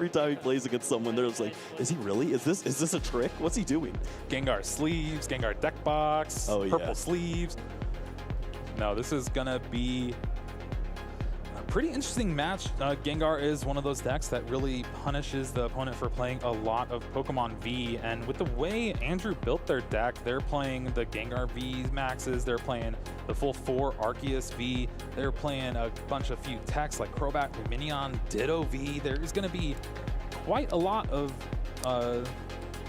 Every time he plays against someone, they're just like, is he really? Is this a trick? What's he doing? Gengar sleeves, Gengar deck box, purple sleeves. No, this is going to be a pretty interesting match. Gengar is one of those decks that really punishes the opponent for playing a lot of Pokemon V. And with the way Andrew built their deck, they're playing the Gengar V maxes, they're playing the full 4 Arceus V, they're playing a bunch of few techs like Crobat, Minion, Ditto V. There's going to be quite a lot of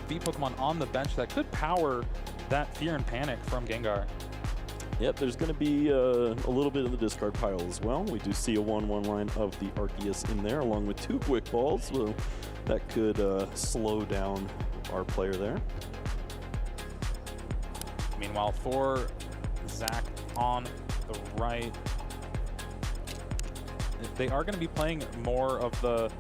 V Pokemon on the bench that could power that Fear and Panic from Gengar. Yep, there's going to be a little bit in the discard pile as well. We do see a 1/1 line of the Arceus in there, along with 2 Quick Balls, so that could slow down our player there. Meanwhile, for Zach on the right, they are going to be playing more of the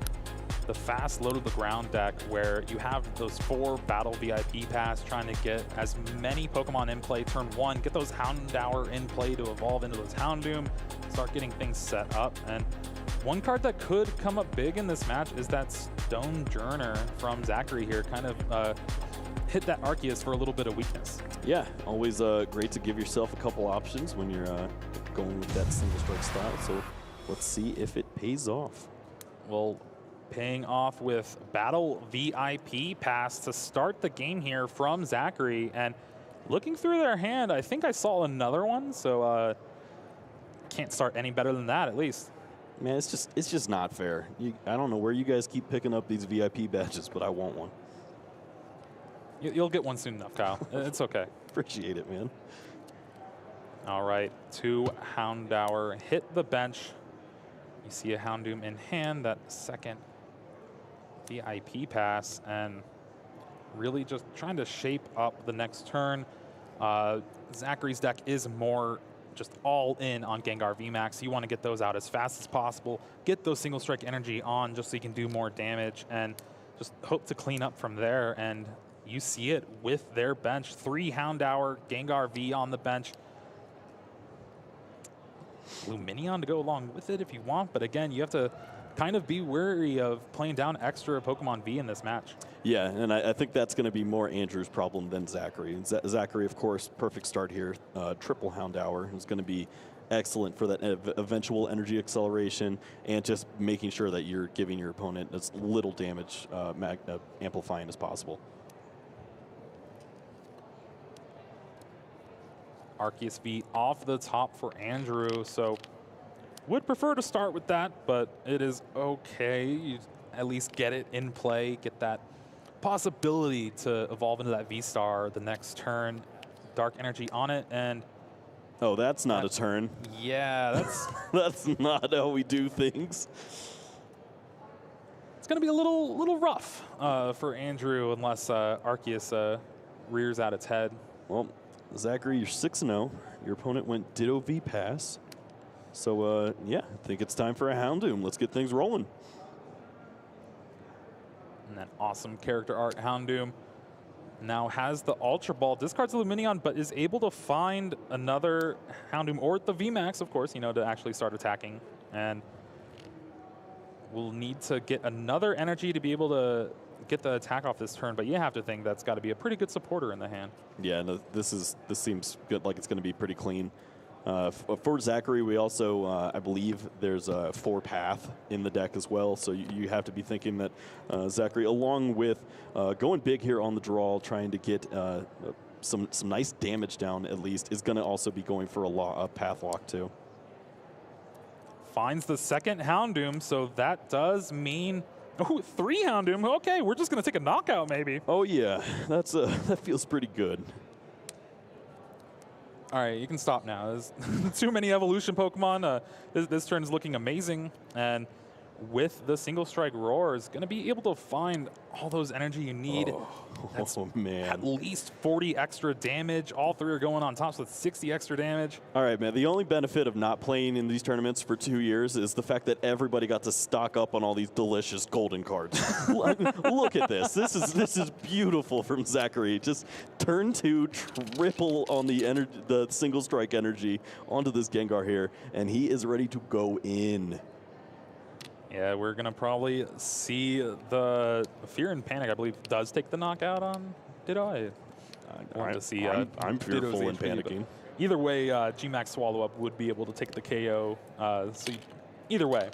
fast low to the ground deck where you have those 4 battle VIP pass trying to get as many Pokemon in play turn 1, get those Houndour in play to evolve into those Houndoom, start getting things set up. And one card that could come up big in this match is that Stone Journer from Zachary here, kind of hit that Arceus for a little bit of weakness. Yeah, always great to give yourself a couple options when you're going with that single strike style. So let's see if it pays off. Well, paying off with Battle VIP pass to start the game here from Zachary. And looking through their hand, I think I saw another one, so can't start any better than that, at least. Man, it's just not fair. I don't know where you guys keep picking up these VIP badges, but I want one. You'll get one soon enough, Kyle. It's okay. Appreciate it, man. All right, 2 Houndour hit the bench. You see a Houndoom in hand, that second VIP pass, and really just trying to shape up the next turn. Zachary's deck is more just all in on Gengar VMAX. You want to get those out as fast as possible, get those single strike energy on just so you can do more damage, and just hope to clean up from there. And you see it with their bench. 3 Houndour, Gengar V on the bench. Luminion to go along with it if you want, but again, you have to kind of be wary of playing down extra Pokemon V in this match. Yeah, and I think that's going to be more Andrew's problem than Zachary. Zachary, of course, perfect start here. Triple Houndour is going to be excellent for that eventual energy acceleration and just making sure that you're giving your opponent as little damage amplifying as possible. Arceus V off the top for Andrew, so would prefer to start with that, but it is okay. You at least get it in play, get that possibility to evolve into that V-Star the next turn. Dark Energy on it, and oh, that's not a turn. Yeah, that's that's not how we do things. It's going to be a little rough for Andrew unless Arceus rears out its head. Well, Zachary, you're 6-0. Your opponent went Ditto V pass. So, yeah, I think it's time for a Houndoom. Let's get things rolling. And that awesome character art Houndoom now has the Ultra Ball, discards the Luminion, but is able to find another Houndoom, or the VMAX, of course, you know, to actually start attacking. And we'll need to get another energy to be able to get the attack off this turn, but you have to think that's got to be a pretty good supporter in the hand. Yeah, no, this seems good, like it's going to be pretty clean. For Zachary, we also, I believe there's a 4-path in the deck as well, so you have to be thinking that Zachary, along with going big here on the draw, trying to get some nice damage down at least, is going to also be going for a path lock too. Finds the second Houndoom, so that does mean, oh, 3 Houndoom. Okay, we're just going to take a knockout maybe. Oh yeah, that feels pretty good. All right, you can stop now. There's too many evolution Pokemon. This turn is looking amazing, and with the single strike roar, is going to be able to find all those energy you need. That's man. At least 40 extra damage. All 3 are going on top, so it's 60 extra damage. All right, man. The only benefit of not playing in these tournaments for 2 years is the fact that everybody got to stock up on all these delicious golden cards. Look at this. This is beautiful from Zachary. Just turn 2, triple on the single strike energy onto this Gengar here, and he is ready to go in. Yeah, we're going to probably see the Fear and Panic, I believe, does take the knockout on Ditto. I wanted to see I'm fearful Ditto's and panicking. Either way, G-Max Swallow Up would be able to take the KO. So either way.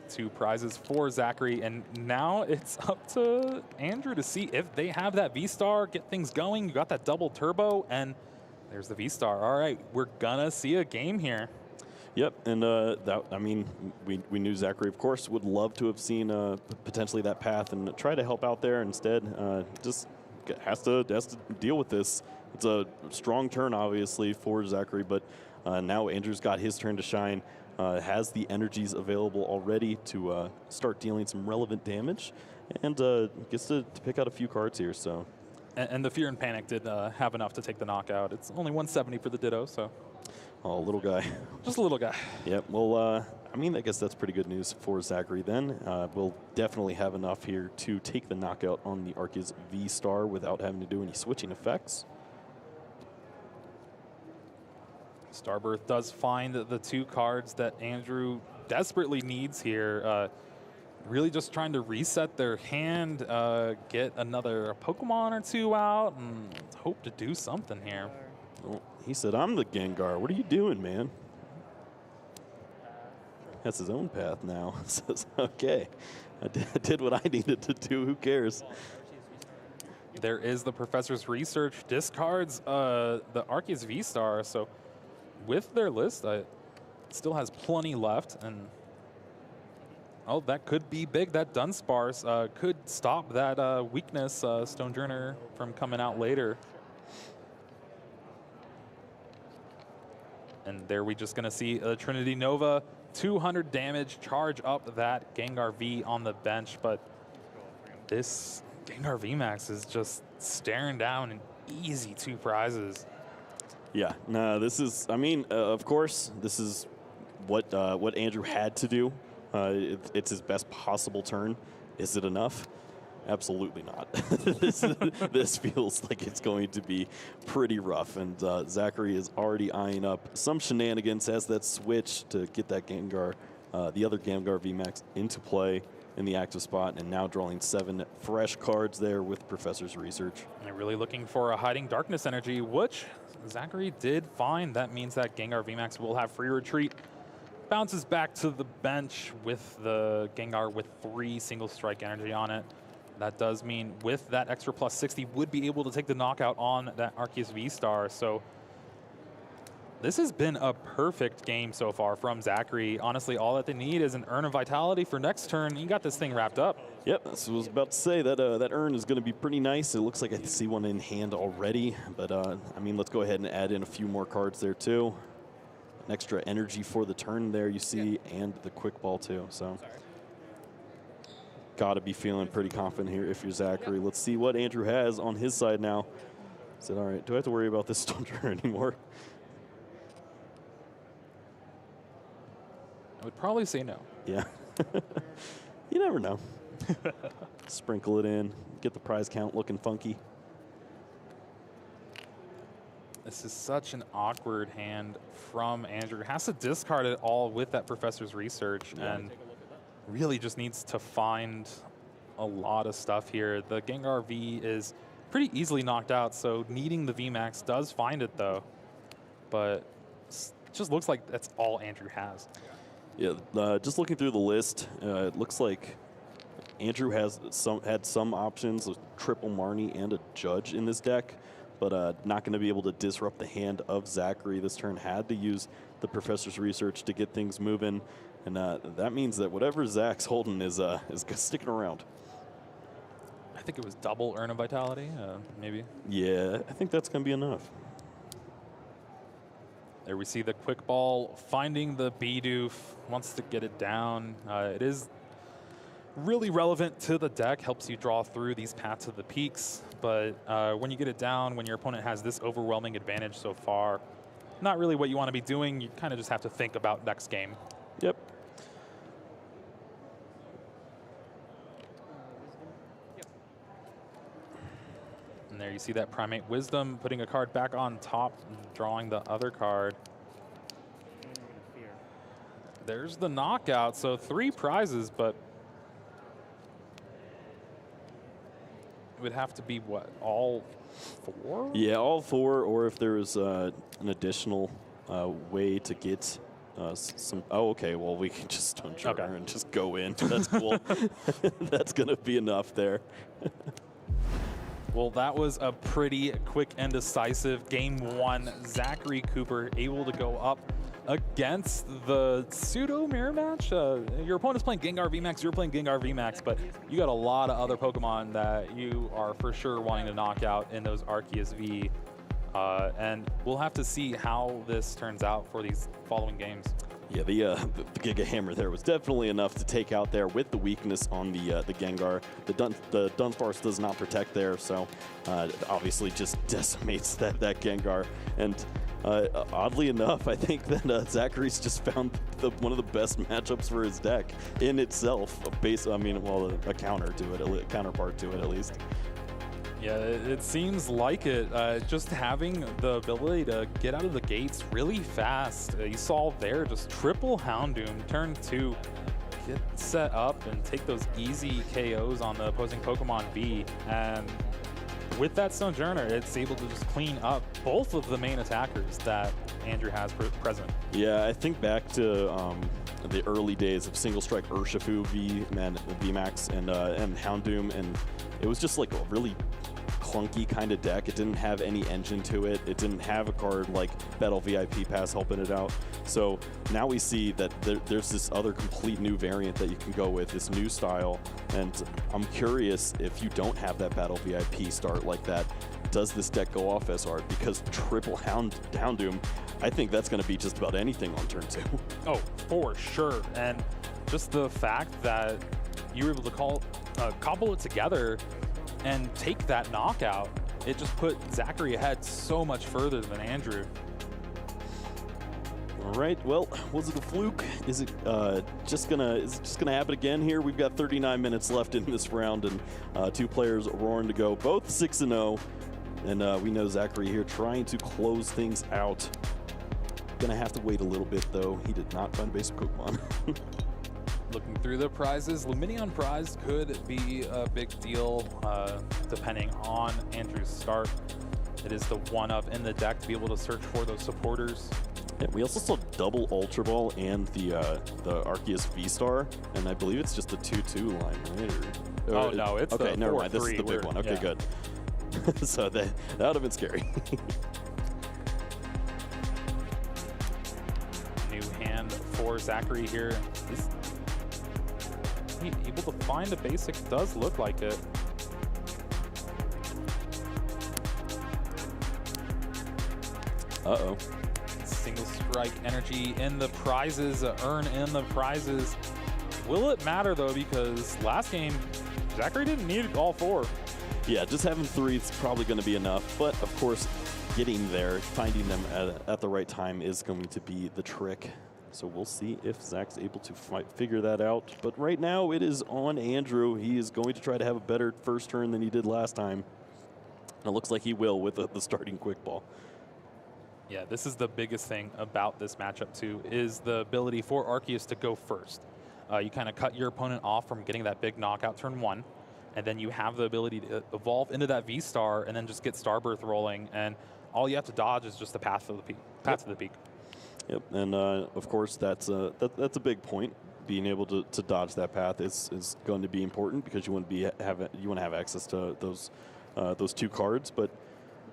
Two prizes for Zachary, and now it's up to Andrew to see if they have that V-Star, get things going. You got that double turbo, and there's the V-Star. All right, we're gonna see a game here. Yep, and I mean, we knew Zachary, of course, would love to have seen potentially that path and try to help out there. Instead, just has to deal with this. It's a strong turn, obviously, for Zachary, but now Andrew's got his turn to shine. Has the energies available already to start dealing some relevant damage, and gets to pick out a few cards here. So, and the Fear and Panic did have enough to take the knockout. It's only 170 for the Ditto, so. Oh, little guy. Just a little guy. Yep. Well, I mean, I guess that's pretty good news for Zachary then. We'll definitely have enough here to take the knockout on the Arceus V-Star without having to do any switching effects. Starbirth does find the two cards that Andrew desperately needs here. Really just trying to reset their hand, get another Pokemon or two out, and hope to do something here. Well, he said, I'm the Gengar. What are you doing, man? Has his own path now. Says, okay, I did what I needed to do. Who cares? There is the Professor's Research. Discards the Arceus V-Star, so with their list, it still has plenty left, and oh, that could be big. That Dunsparce could stop that weakness Stonejourner from coming out later. And there we just gonna see Trinity Nova, 200 damage, charge up that Gengar V on the bench, but this Gengar VMAX is just staring down an easy two prizes. Yeah, no, this is, I mean, of course, this is what Andrew had to do. It's his best possible turn. Is it enough? Absolutely not. This feels like it's going to be pretty rough, and Zachary is already eyeing up some shenanigans, has that switch to get that Gengar, the other Gengar VMAX into play in the active spot, and now drawing 7 fresh cards there with Professor's Research. And really looking for a Hiding Darkness energy, which Zachary did find. That means that Gengar VMAX will have free retreat. Bounces back to the bench with the Gengar with 3 single strike energy on it. That does mean with that extra plus 60 would be able to take the knockout on that Arceus V-Star. So this has been a perfect game so far from Zachary. Honestly, all that they need is an Urn of Vitality for next turn. You got this thing wrapped up. Yep, that's what I was about to say. That Urn is going to be pretty nice. It looks like I see one in hand already. But, I mean, let's go ahead and add in a few more cards there, too. An extra energy for the turn there, you see, and the Quick Ball, too. So, got to be feeling pretty confident here if you're Zachary. Let's see what Andrew has on his side now. Said, all right, do I have to worry about this Stonejourner anymore? I would probably say no. Yeah. You never know. Sprinkle it in, get the prize count looking funky. This is such an awkward hand from Andrew. Has to discard it all with that Professor's Research, and really just needs to find a lot of stuff here. The Gengar V is pretty easily knocked out, so needing the VMAX does find it, though. But it just looks like that's all Andrew has. Yeah, just looking through the list, it looks like Andrew had some options, a triple Marnie and a Judge in this deck, but not going to be able to disrupt the hand of Zachary this turn. Had to use the Professor's Research to get things moving, and that means that whatever Zach's holding is sticking around. I think it was double Urn of Vitality, maybe. Yeah, I think that's going to be enough. There we see the Quick Ball finding the Bidoof, wants to get it down. It is really relevant to the deck, helps you draw through these paths of the peaks, but when you get it down, when your opponent has this overwhelming advantage so far, not really what you want to be doing. You kind of just have to think about next game. Yep. And there you see that Primate Wisdom, putting a card back on top, and drawing the other card. there's the knockout. So 3 prizes, but it would have to be, what, all 4? Yeah, all 4, or if there was an additional way to get some. Oh, okay. Well, we can just stun trigger and just go in. That's cool. That's going to be enough there. Well, that was a pretty quick and decisive game 1. Zachary Cooper able to go up against the pseudo mirror match. Your opponent's playing Gengar VMAX, you're playing Gengar VMAX, but you got a lot of other Pokemon that you are for sure wanting to knock out in those Arceus V. And we'll have to see how this turns out for these following games. Yeah, the Giga Hammer there was definitely enough to take out there with the weakness on the Gengar. The Dunsparce does not protect there, so obviously just decimates that Gengar. And oddly enough, I think that Zachary's just found one of the best matchups for his deck in itself. A counter to it, a counterpart to it at least. Yeah, it seems like it. Just having the ability to get out of the gates really fast. You saw there just triple Houndoom, turn 2, get set up and take those easy KOs on the opposing Pokemon V. And with that Sojourner, it's able to just clean up both of the main attackers that Andrew has present. Yeah, I think back to the early days of Single Strike Urshifu VMAX and Houndoom, and it was just like a really clunky kind of deck. It didn't have any engine to it. It didn't have a card like Battle VIP Pass helping it out. So now we see that there's this other complete new variant that you can go with, this new style. And I'm curious, if you don't have that Battle VIP start like that, does this deck go off as hard? Because triple Houndoom, I think that's going to be just about anything on turn 2. Oh, for sure. And just the fact that you were able to cobble it together and take that knockout, it just put Zachary ahead so much further than Andrew. All right, well, was it a fluke? Is it just gonna happen again here? We've got 39 minutes left in this round, and 2 players roaring to go, both 6-0, and we know Zachary here trying to close things out. Gonna have to wait a little bit though. He did not find basic Pokemon. Looking through the prizes, Luminion prize could be a big deal depending on Andrew's start. It is the 1-up in the deck to be able to search for those supporters. Yeah, we also saw double Ultra Ball and the Arceus V-Star, and I believe it's just a 2-2 line, right? No, it's okay, the never 4-3. mind. This is the big one. Okay, yeah. Good. So that would have been scary. New hand for Zachary here. Is he able to find a basic? Does look like it. Uh-oh. Single strike energy in the prizes, earn in the prizes. Will it matter though? Because last game, Zachary didn't need all 4. Yeah, just having 3 is probably going to be enough. But of course, getting there, finding them at the right time is going to be the trick. So we'll see if Zach's able to figure that out. But right now, it is on Andrew. He is going to try to have a better first turn than he did last time. And it looks like he will with the starting quick ball. Yeah, this is the biggest thing about this matchup too, is the ability for Arceus to go first. You kind of cut your opponent off from getting that big knockout turn 1, and then you have the ability to evolve into that V-Star and then just get Starbirth rolling, and all you have to dodge is just the path to the peak. To the peak. Yep, and of course that's a big point. Being able to dodge that path is going to be important because you want to have access to those 2 cards, but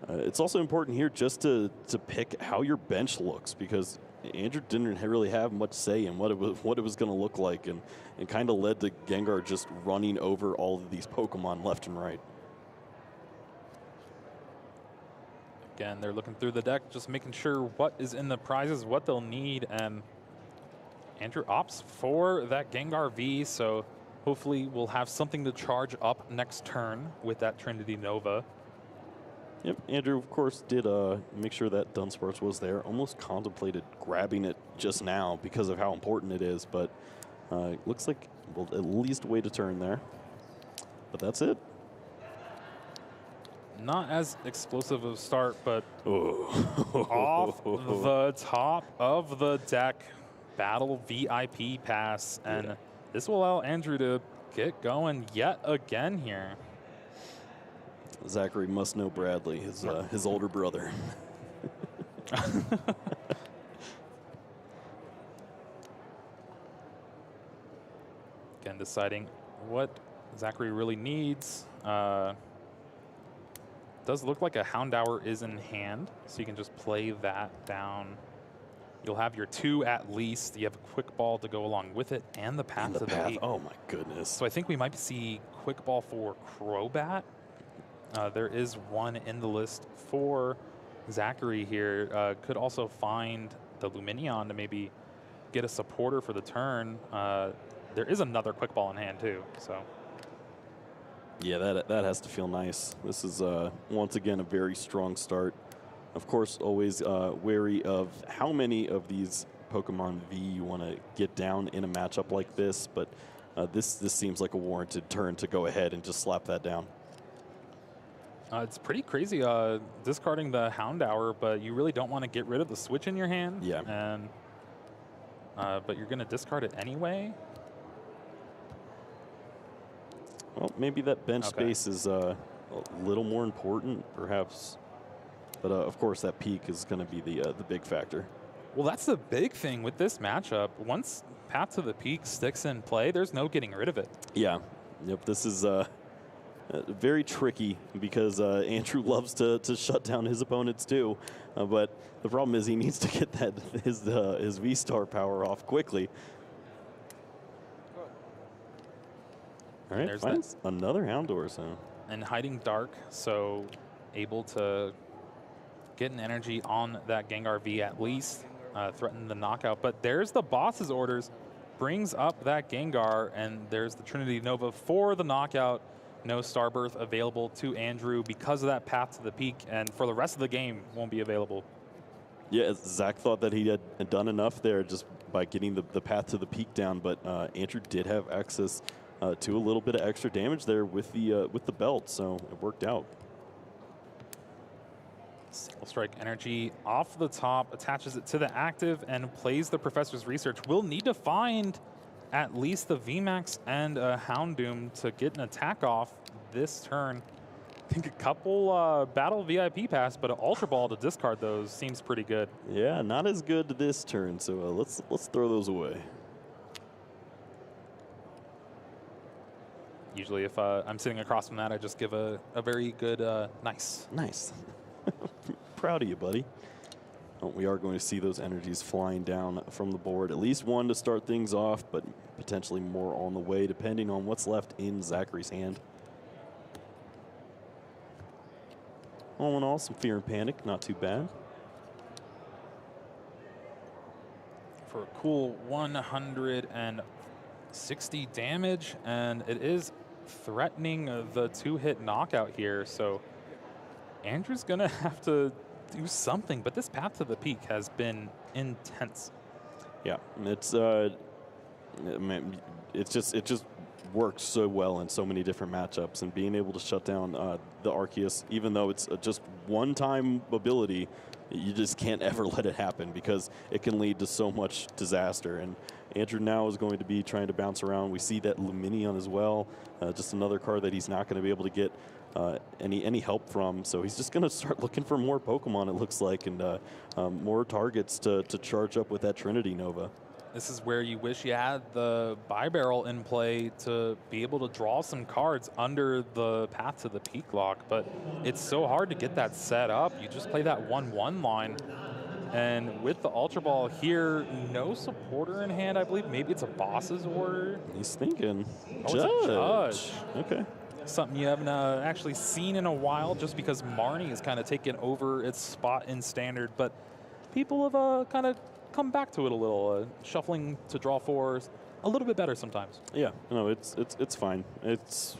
it's also important here just to pick how your bench looks, because Andrew didn't really have much say in what it was going to look like, and kind of led to Gengar just running over all of these Pokemon left and right. Again, they're looking through the deck, just making sure what is in the prizes, what they'll need, and Andrew opts for that Gengar V, so hopefully we'll have something to charge up next turn with that Trinity Nova. Yep, Andrew, of course, did make sure that Dunsparce was there. Almost contemplated grabbing it just now because of how important it is, but looks like we'll at least wait a turn there. But that's it. Not as explosive of a start, but oh. off the top of the deck. Battle VIP pass, and this will allow Andrew to get going yet again here. Zachary must know Bradley, his older brother. Again, deciding what Zachary really needs. Does look like a Houndour is in hand, so you can just play that down. You'll have your 2 at least. You have a quick ball to go along with it, and the path to the peak. Oh my goodness. So I think we might see quick ball for Crobat. There is one in the list for Zachary here. Could also find the Lumineon to maybe get a supporter for the turn. There is another quick ball in hand too, so. Yeah, that has to feel nice. This is, once again, a very strong start. Of course, always wary of how many of these Pokemon V you want to get down in a matchup like this, but this seems like a warranted turn to go ahead and just slap that down. It's pretty crazy discarding the Houndour, but you really don't want to get rid of the switch in your hand. Yeah. And but you're going to discard it anyway. Well, maybe that bench space is a little more important, perhaps. But of course, that peak is going to be the big factor. Well, that's the big thing with this matchup. Once Path to the Peak sticks in play, there's no getting rid of it. Yeah. Yep. This is very tricky because Andrew loves to shut down his opponents too. But the problem is he needs to get his V-Star power off quickly. All right, finds another Houndour. So. And Hiding Dark, so able to get an energy on that Gengar V at least, threaten the knockout. But there's the boss's orders, brings up that Gengar, and there's the Trinity Nova for the knockout. No Starbirth available to Andrew because of that Path to the Peak, and for the rest of the game won't be available. Yeah, Zach thought that he had done enough there just by getting the Path to the Peak down, but Andrew did have access to a little bit of extra damage there with the belt, so it worked out. Single Strike Energy off the top, attaches it to the active, and plays the Professor's Research. We'll need to find at least the VMAX and a Houndoom to get an attack off this turn. I think a couple Battle VIP pass, but an Ultra Ball to discard those seems pretty good. Yeah, not as good this turn, so let's throw those away. Usually if I'm sitting across from that, I just give a very good nice. Nice. Proud of you, buddy. Oh, we are going to see those energies flying down from the board. At least one to start things off, but potentially more on the way, depending on what's left in Zachary's hand. All in all, some Fear and Panic, not too bad. For a cool 160 damage, and it is threatening the 2-hit knockout here, so Andrew's gonna have to do something, but this Path to the Peak has been intense. Yeah, it just works so well in so many different matchups, and being able to shut down the Arceus, even though it's just one-time ability, you just can't ever let it happen because it can lead to so much disaster. And Andrew now is going to be trying to bounce around. We see that Lumineon as well, just another card that he's not going to be able to get any help from. So he's just going to start looking for more Pokemon, it looks like, and more targets to charge up with that Trinity Nova. This is where you wish you had the Bi-Barrel in play to be able to draw some cards under the Path to the Peak lock, but it's so hard to get that set up. You just play that 1-1 line, and with the Ultra Ball here, no supporter in hand, I believe. Maybe it's a boss's order. He's thinking. Oh, it's a Judge. Okay. Something you haven't actually seen in a while, just because Marnie has kind of taken over its spot in Standard, but people have kind of come back to it a little, shuffling to draw 4s a little bit better sometimes. Yeah, no, it's fine. It's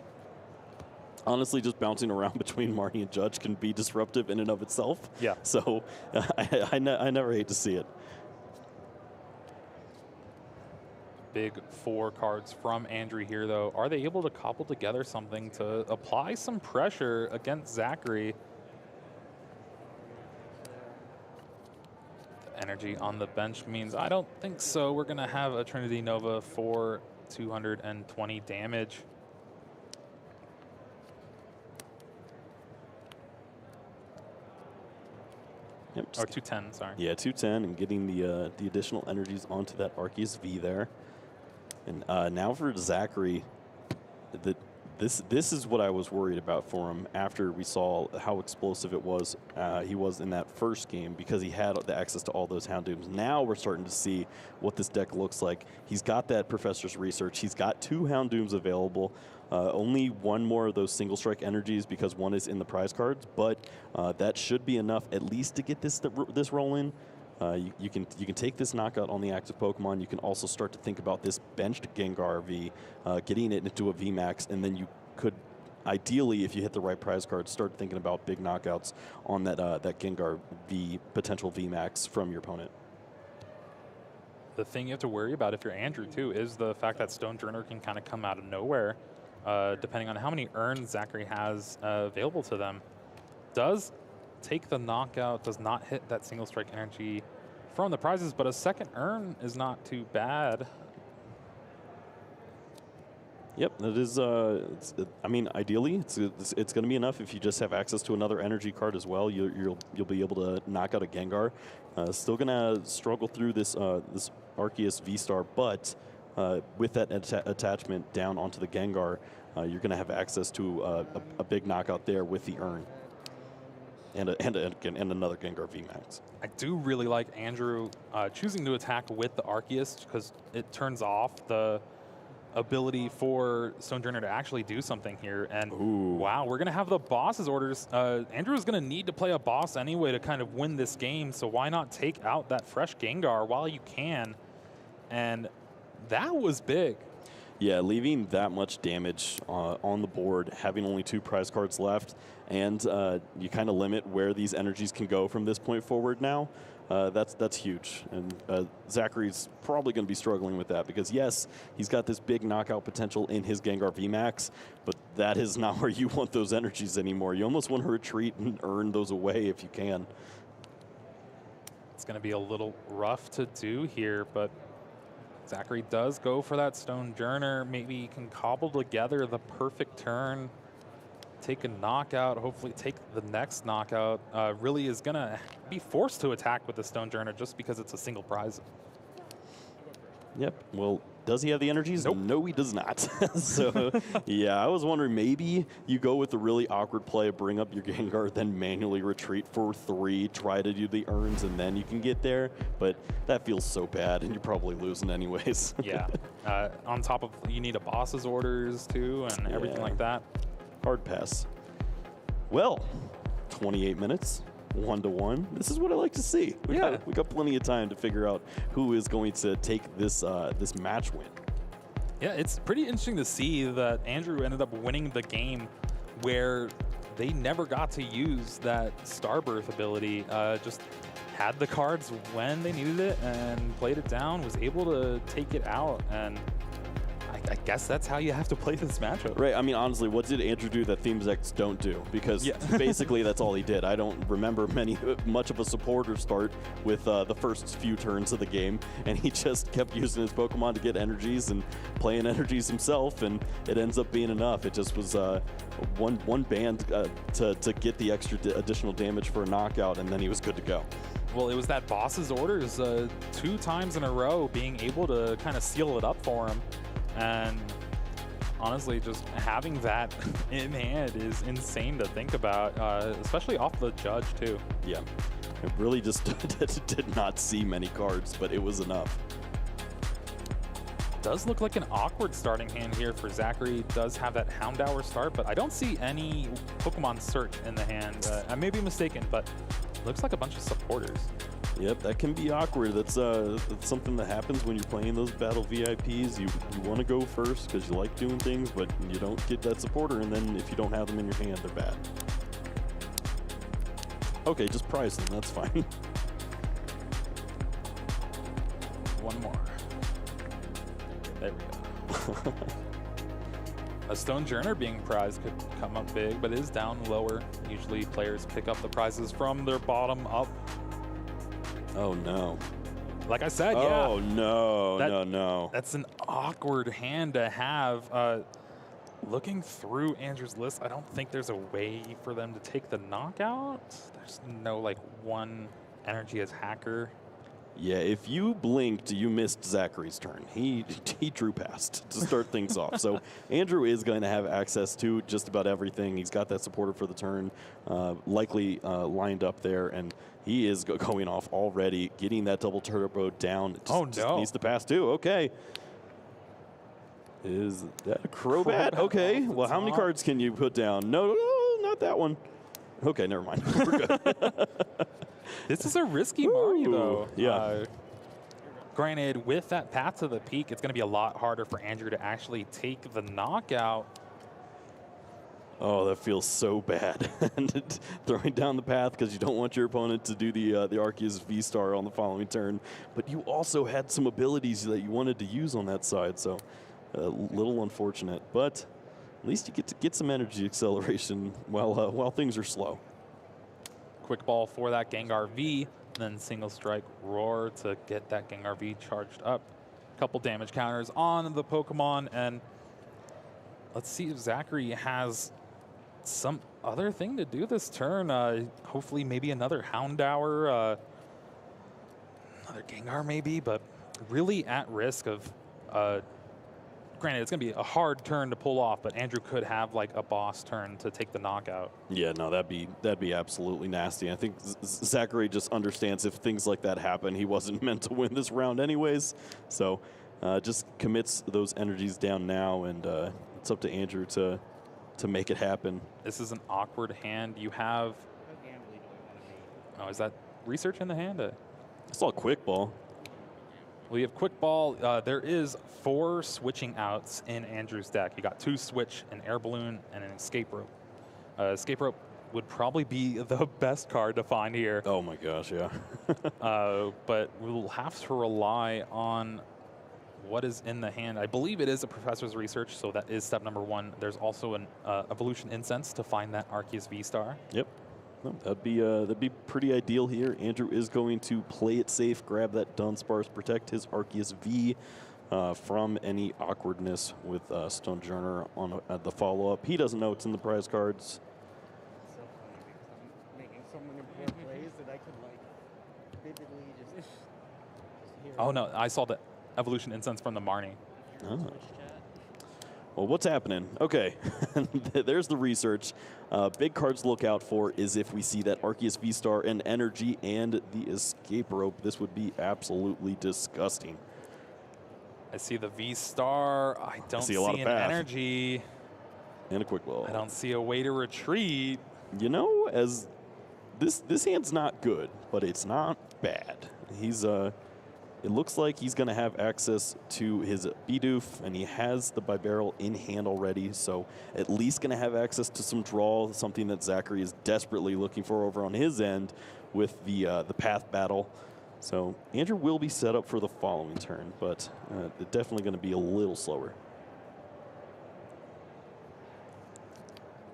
honestly just bouncing around between Marnie and Judge can be disruptive in and of itself. Yeah. So I never hate to see it. Big 4 cards from Andrew here, though. Are they able to cobble together something to apply some pressure against Zachary? Energy energy on the bench means I don't think so. We're going to have a Trinity Nova for 220 damage. Yep, or 210, sorry. Yeah, 210, and getting the additional energies onto that Arceus V there. And now for Zachary, this is what I was worried about for him after we saw how explosive he was in that first game, because he had the access to all those Houndooms. Now we're starting to see what this deck looks like. He's got that Professor's Research. He's got 2 Houndooms available. Only 1 more of those single strike energies because 1 is in the prize cards, but that should be enough at least to get this roll in. You can take this knockout on the active Pokemon. You can also start to think about this benched Gengar V, getting it into a VMAX, and then you could ideally, if you hit the right prize cards, start thinking about big knockouts on that Gengar V potential VMAX from your opponent. The thing you have to worry about if you're Andrew too is the fact that Stonejourner can kind of come out of nowhere, depending on how many urns Zachary has available to them. Does take the knockout, does not hit that single strike energy from the prizes, but a second urn is not too bad. Yep, that is. I mean, ideally, it's going to be enough if you just have access to another energy card as well. You'll be able to knock out a Gengar. Still going to struggle through this this Arceus V-Star, but with that attachment down onto the Gengar, you're going to have access to a big knockout there with the urn. And another Gengar VMAX. I do really like Andrew choosing to attack with the Arceus because it turns off the ability for Stonejourner to actually do something here. And wow, we're going to have the boss's orders. Andrew is going to need to play a boss anyway to kind of win this game, so why not take out that fresh Gengar while you can? And that was big. Yeah, leaving that much damage on the board, having only 2 prize cards left, and you kind of limit where these energies can go from this point forward now. That's huge, and Zachary's probably going to be struggling with that because, yes, he's got this big knockout potential in his Gengar VMAX, but that is not where you want those energies anymore. You almost want to retreat and earn those away if you can. It's going to be a little rough to do here, but Zachary does go for that Stonejourner. Maybe he can cobble together the perfect turn, take a knockout, hopefully take the next knockout. Really is going to be forced to attack with the Stonejourner just because it's a single prize. Yep. Well, does he have the energies? Nope. No, he does not. So, yeah, I was wondering maybe you go with the really awkward play, bring up your Gengar, then manually retreat for 3, try to do the urns, and then you can get there. But that feels so bad, and you're probably losing anyways. Yeah. On top of, you need a boss's orders, too, and everything like that. Hard pass. Well, 28 minutes. 1-1. This is what I like to see. We got plenty of time to figure out who is going to take this this match win. Yeah, it's pretty interesting to see that Andrew ended up winning the game where they never got to use that Starbirth ability. Just had the cards when they needed it and played it down, was able to take it out, and I guess that's how you have to play this matchup. Right. I mean, honestly, what did Andrew do that Themes X don't do? Because basically that's all he did. I don't remember much of a supporter start with the first few turns of the game, and he just kept using his Pokemon to get energies and playing energies himself, and it ends up being enough. It just was one band to get the extra additional damage for a knockout, and then he was good to go. Well, it was that boss's orders 2 times in a row being able to kind of seal it up for him. And honestly, just having that in hand is insane to think about, especially off the judge, too. Yeah, it really just did not see many cards, but it was enough. Does look like an awkward starting hand here for Zachary. Does have that Houndour start, but I don't see any Pokemon Search in the hand. I may be mistaken, but looks like a bunch of supporters. Yep, that can be awkward. That's something that happens when you're playing those battle VIPs. You want to go first because you like doing things, but you don't get that supporter, and then if you don't have them in your hand, they're bad. Okay, just prize them. That's fine. One more. There we go. A Stonejourner being prized could come up big, but it is down lower. Usually players pick up the prizes from their bottom up. Oh no. like I said, Oh, no. That's an awkward hand to have. Looking through Andrew's list, I don't think there's a way for them to take the knockout. There's no, like, one energy as hacker. Yeah, if you blinked, you missed Zachary's turn. He drew past to start things off. So Andrew is going to have access to just about everything. He's got that supporter for the turn, likely lined up there, and he is going off already, getting that double turbo down. Just needs to pass too. Okay. Is that a Crobat? Okay. Well, how many cards can you put down? No, not that one. Okay, never mind. We're good. This is a risky Marnie, though. Yeah. Granted, with that path to the peak, it's going to be a lot harder for Andrew to actually take the knockout. Oh, that feels so bad. Throwing down the path because you don't want your opponent to do the Arceus V-Star on the following turn. But you also had some abilities that you wanted to use on that side, so a little unfortunate. But at least you get to get some energy acceleration while things are slow. Quick ball for that Gengar V, and then single strike roar to get that Gengar V charged up. Couple damage counters on the Pokemon, and let's see if Zachary has some other thing to do this turn. Hopefully maybe another Houndour, another Gengar maybe, but really at risk of granted, it's going to be a hard turn to pull off, but Andrew could have like a boss turn to take the knockout. Yeah, no, that'd be absolutely nasty. I think Zachary just understands if things like that happen, he wasn't meant to win this round anyways. So just commits those energies down now, and it's up to Andrew to make it happen. This is an awkward hand. You have... Oh, is that research in the hand? I saw a quick ball. We have quick ball. There is 4 switching outs in Andrew's deck. You got 2 switch, an air balloon, and an escape rope. Escape rope would probably be the best card to find here. Oh my gosh, yeah. But we'll have to rely on what is in the hand. I believe it is a professor's research, so that is step number 1. There's also an evolution incense to find that Arceus V-Star. Yep. That'd be pretty ideal here. Andrew is going to play it safe, grab that Dunsparce, protect his Arceus V from any awkwardness with Stonejourner on the follow-up. He doesn't know it's in the prize cards. So funny because I'm making so many poor plays that I could like vividly just hear. Oh no, I saw the evolution incense from the Marnie. Oh. Well, what's happening? Okay, there's the research. Big cards to look out for is if we see that Arceus V-Star and Energy and the Escape Rope. This would be absolutely disgusting. I see the V-Star. I don't see an Energy. And a Quick Ball. I don't see a way to retreat. You know, as this hand's not good, but it's not bad. He's it looks like he's going to have access to his Bidoof, and he has the Bibarel in hand already, so at least going to have access to some draw, something that Zachary is desperately looking for over on his end with the Path Battle. So Andrew will be set up for the following turn, but definitely going to be a little slower.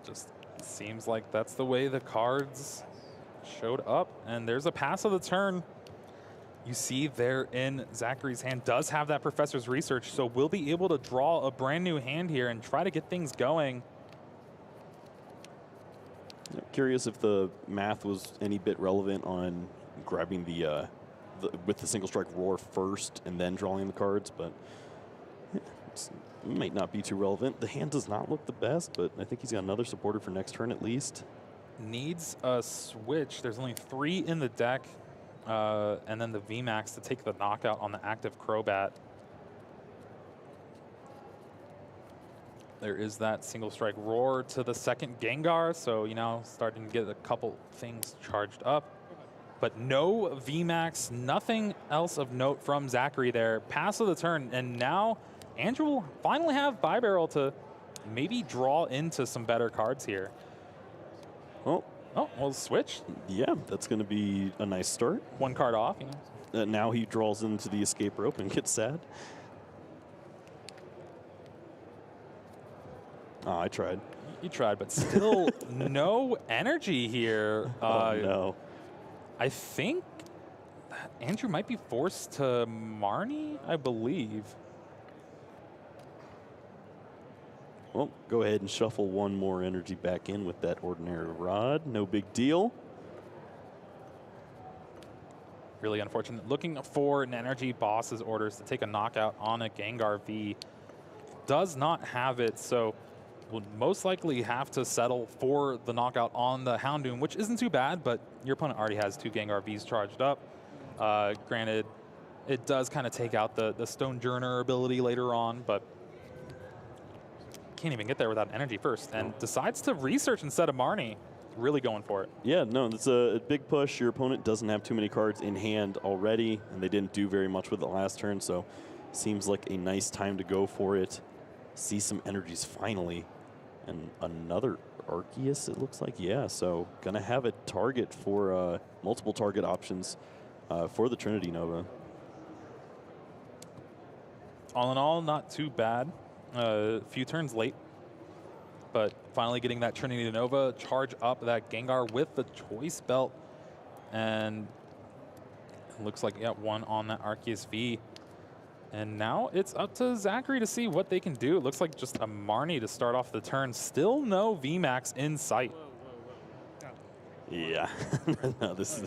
Just seems like that's the way the cards showed up, and there's a pass of the turn. You see there in Zachary's hand does have that professor's research, so we'll be able to draw a brand new hand here and try to get things going. I'm curious if the math was any bit relevant on grabbing with the single strike roar first and then drawing the cards, but it might not be too relevant. The hand does not look the best, but I think he's got another supporter for next turn at least. Needs a switch. There's only 3 in the deck. And then the VMAX to take the knockout on the active Crobat. There is that single strike roar to the second Gengar, so, you know, starting to get a couple things charged up. But no VMAX, nothing else of note from Zachary there. Pass of the turn, and now Andrew will finally have Bibarel to maybe draw into some better cards here. Oh, well, switch. Yeah, that's going to be a nice start. 1 card off. You know. Now he draws into the escape rope and gets sad. Oh, I tried. You tried, but still no energy here. Oh, no. I think that Andrew might be forced to Marnie, I believe. Well, go ahead and shuffle one more energy back in with that ordinary rod. No big deal. Really unfortunate. Looking for an energy boss's orders to take a knockout on a Gengar V. Does not have it, so will most likely have to settle for the knockout on the Houndoom, which isn't too bad, but your opponent already has 2 Gengar Vs charged up. Granted, it does kind of take out the Stonejourner ability later on, but can't even get there without energy first, and decides to research instead of Marnie. Really going for it. Yeah, no, it's a big push. Your opponent doesn't have too many cards in hand already, and they didn't do very much with it last turn, so seems like a nice time to go for it. See some energies finally. And another Arceus, it looks like. Yeah, so going to have a target for multiple target options for the Trinity Nova. All in all, not too bad. A few turns late, but finally getting that Trinity Nova, charge up that Gengar with the Choice Belt. And it looks like, yeah, one on that Arceus V. And now it's up to Zachary to see what they can do. It looks like just a Marnie to start off the turn. Still no VMAX in sight. Yeah, no, this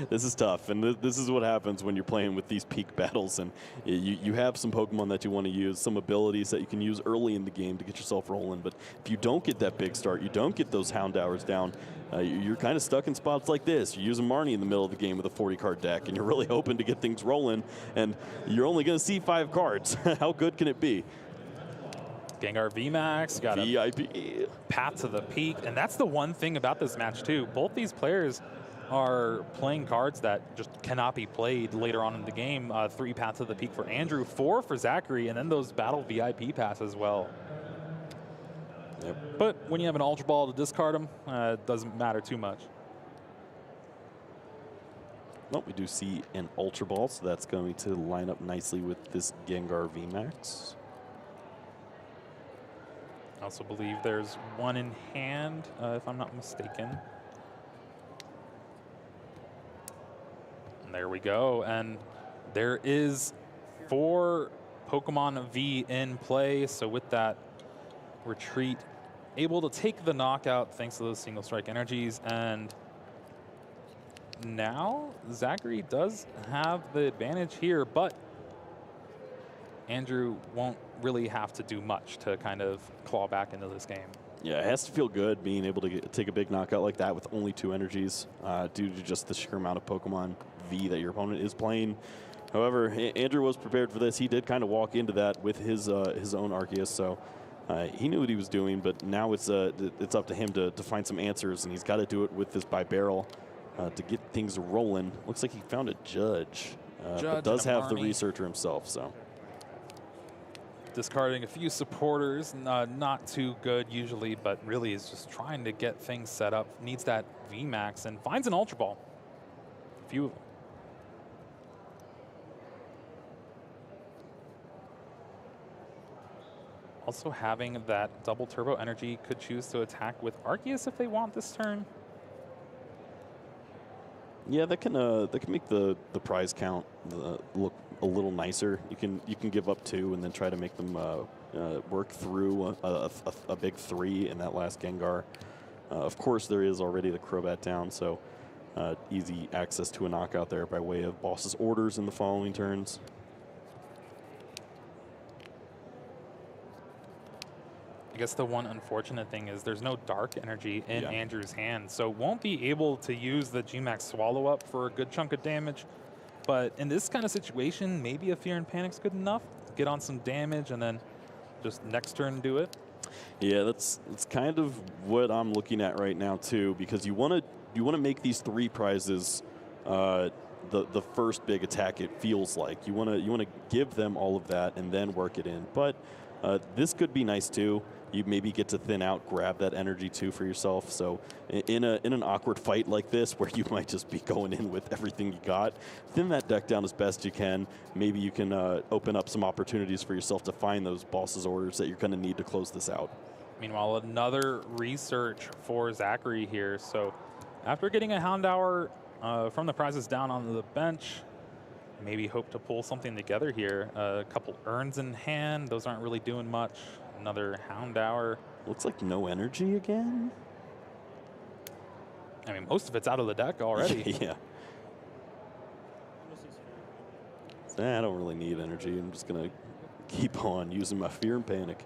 is tough, and this is what happens when you're playing with these peak battles, and you have some Pokemon that you want to use, some abilities that you can use early in the game to get yourself rolling, but if you don't get that big start, you don't get those Hound Hours down, you're kind of stuck in spots like this. You're using Marnie in the middle of the game with a 40-card deck, and you're really hoping to get things rolling, and you're only going to see 5 cards. How good can it be? Gengar VMAX, got VIP. A path to the peak, and that's the one thing about this match too. Both these players are playing cards that just cannot be played later on in the game. 3 paths to the peak for Andrew, 4 for Zachary, and then those battle VIP paths as well. Yep. But when you have an Ultra Ball to discard them, it doesn't matter too much. Well, we do see an Ultra Ball, so that's going to line up nicely with this Gengar VMAX. I also believe there's one in hand, if I'm not mistaken. And there we go. And there is 4 Pokemon V in play. So with that retreat, able to take the knockout thanks to those single strike energies. And now Zachary does have the advantage here, but Andrew won't really have to do much to kind of claw back into this game. Yeah, it has to feel good being able to take a big knockout like that with only 2 energies due to just the sheer amount of Pokemon V that your opponent is playing. However, Andrew was prepared for this. He did kind of walk into that with his own Arceus, so he knew what he was doing, but now it's up to him to find some answers, and he's got to do it with this Bibarrel to get things rolling. Looks like he found a Judge, but does have the Researcher himself, so. Discarding a few supporters, not too good usually, but really is just trying to get things set up. Needs that VMAX and finds an Ultra Ball. A few of them. Also having that double turbo energy, could choose to attack with Arceus if they want this turn. Yeah, that can make the prize count look a little nicer. You can give up 2 and then try to make them work through a big 3 in that last Gengar. Of course, there is already the Crobat down, so easy access to a knockout there by way of boss's orders in the following turns. I guess the one unfortunate thing is there's no dark energy in Andrew's hand, so won't be able to use the G-Max Swallow Up for a good chunk of damage. But in this kind of situation, maybe a Fear and Panic's good enough. Get on some damage and then just next turn do it. Yeah, that's kind of what I'm looking at right now too, because you want to make these 3 prizes the first big attack. It feels like you want to give them all of that and then work it in. But this could be nice too. You maybe get to thin out, grab that energy too for yourself. So in an awkward fight like this, where you might just be going in with everything you got, thin that deck down as best you can. Maybe you can open up some opportunities for yourself to find those boss's orders that you're going to need to close this out. Meanwhile, another research for Zachary here. So after getting a Hound Hour from the prizes down onto the bench, maybe hope to pull something together here. A couple urns in hand. Those aren't really doing much. Another Hound Hour. Looks like no energy again. I mean, most of it's out of the deck already. Yeah. I don't really need energy. I'm just going to keep on using my Fear and Panic.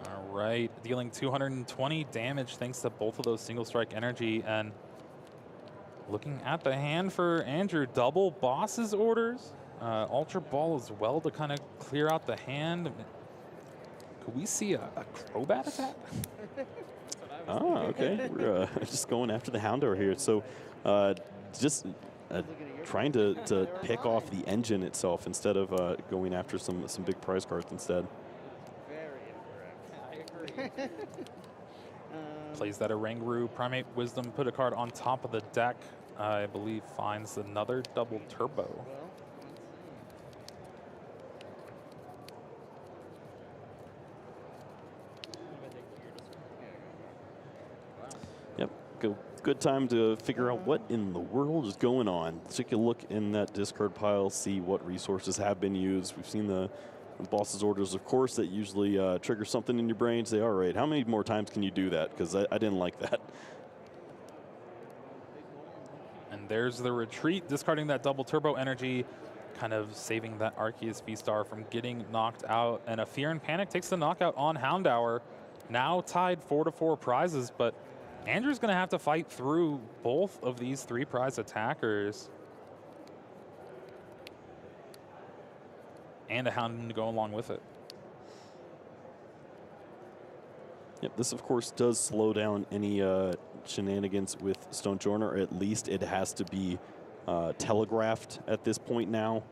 All right, dealing 220 damage thanks to both of those single strike energy. And looking at the hand for Andrew, double boss's orders. Ultra Ball as well to kind of clear out the hand. Could we see a Crobat attack? Oh, okay. We're just going after the Houndour here. So just trying to pick off the engine itself instead of going after some big prize cards instead. Very incorrect. I agree. Plays that Oranguru, Primate Wisdom, put a card on top of the deck. I believe finds another double turbo. Well, Yep. Good time to figure out what in the world is going on. Take a look in that discard pile, see what resources have been used. We've seen the boss's orders, of course, that usually trigger something in your brain. Say, all right, how many more times can you do that? Because I didn't like that. And there's the retreat, discarding that double turbo energy, kind of saving that Arceus V-Star from getting knocked out. And a Fear and Panic takes the knockout on Hound Hour. Now tied 4-4 prizes, but Andrew's going to have to fight through both of these 3 prize attackers. And a Hound to go along with it. Yep, this of course does slow down any shenanigans with Stone Joiner, or at least it has to be telegraphed at this point now.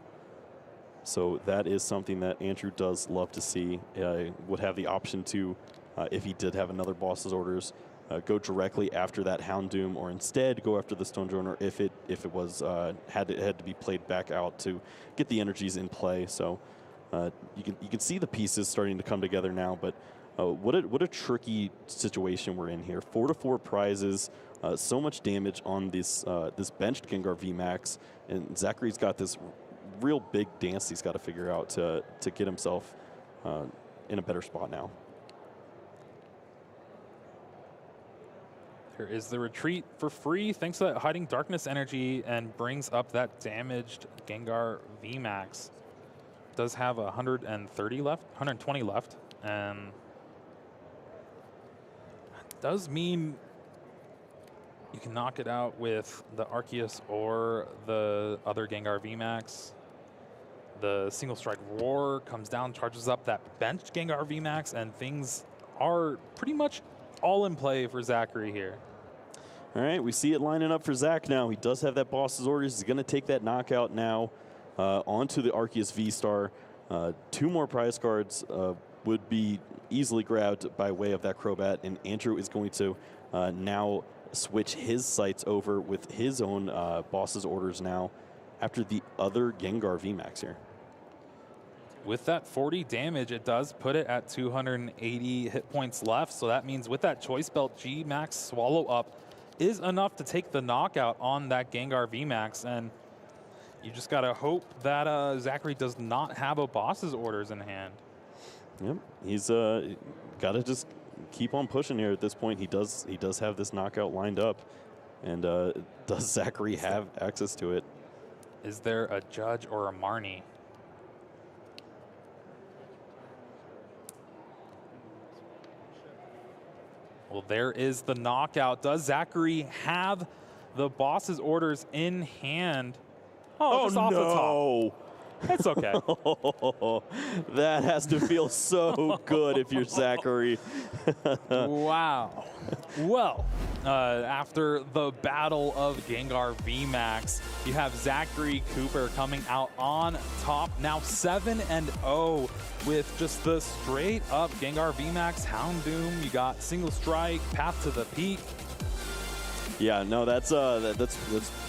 So that is something that Andrew does love to see. Would have the option to, if he did have another boss's orders, go directly after that Houndoom, or instead go after the Stone Joiner if it was had to be played back out to get the energies in play. So you can see the pieces starting to come together now, but what a tricky situation we're in here. 4-4 prizes, so much damage on this this benched Gengar VMAX, and Zachary's got this real big dance he's got to figure out to get himself in a better spot now. Here is the retreat for free, thanks to that Hiding Darkness energy, and brings up that damaged Gengar VMAX. Does have 120 left, and does mean you can knock it out with the Arceus or the other Gengar VMAX. The single strike roar comes down, charges up that benched Gengar VMAX, and things are pretty much all in play for Zachary here. All right, we see it lining up for Zach now. He does have that boss's orders. He's going to take that knockout now onto the Arceus V-Star. 2 more prize cards would be easily grabbed by way of that Crobat, and Andrew is going to now switch his sights over with his own boss's orders now after the other Gengar VMAX here. With that 40 damage, it does put it at 280 hit points left. So that means with that Choice Belt, G-Max Swallow Up is enough to take the knockout on that Gengar VMAX. And you just got to hope that Zachary does not have a boss's orders in hand. Yep, he's got to just keep on pushing here at this point. He does have this knockout lined up. And does Zachary have access to it? Is there a Judge or a Marnie? Well, there is the knockout. Does Zachary have the boss's orders in hand? Oh, just off the top. It's okay. That has to feel so good if you're Zachary. Wow. Well, after the battle of Gengar VMAX, you have Zachary Cooper coming out on top, now 7-0 with just the straight up Gengar VMAX Houndoom. You got Single Strike, Path to the Peak. Yeah, no, that's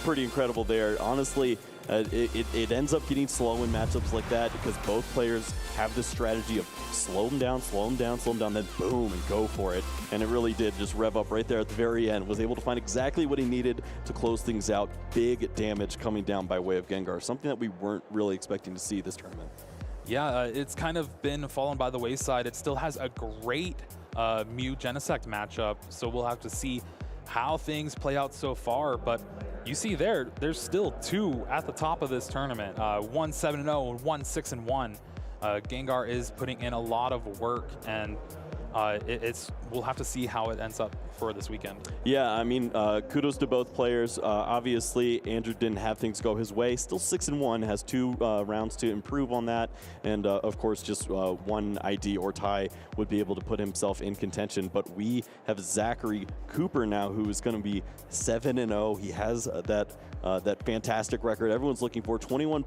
pretty incredible there. Honestly, It ends up getting slow in matchups like that because both players have this strategy of slow them down, slow them down, slow them down, then boom, and go for it. And it really did just rev up right there at the very end. Was able to find exactly what he needed to close things out. Big damage coming down by way of Gengar, something that we weren't really expecting to see this tournament. Yeah, it's kind of been fallen by the wayside. It still has a great Mew Genesect matchup, so we'll have to see how things play out so far. But you see there's still 2 at the top of this tournament, 1 7-0 and 1 6-1. Gengar is putting in a lot of work, and we'll have to see how it ends up for this weekend. Yeah, I mean, kudos to both players. Obviously, Andrew didn't have things go his way. Still 6-1, has 2 rounds to improve on that. And of course, just 1 ID or tie would be able to put himself in contention. But we have Zachary Cooper now, who is going to be 7-0. He has that fantastic record everyone's looking for, 21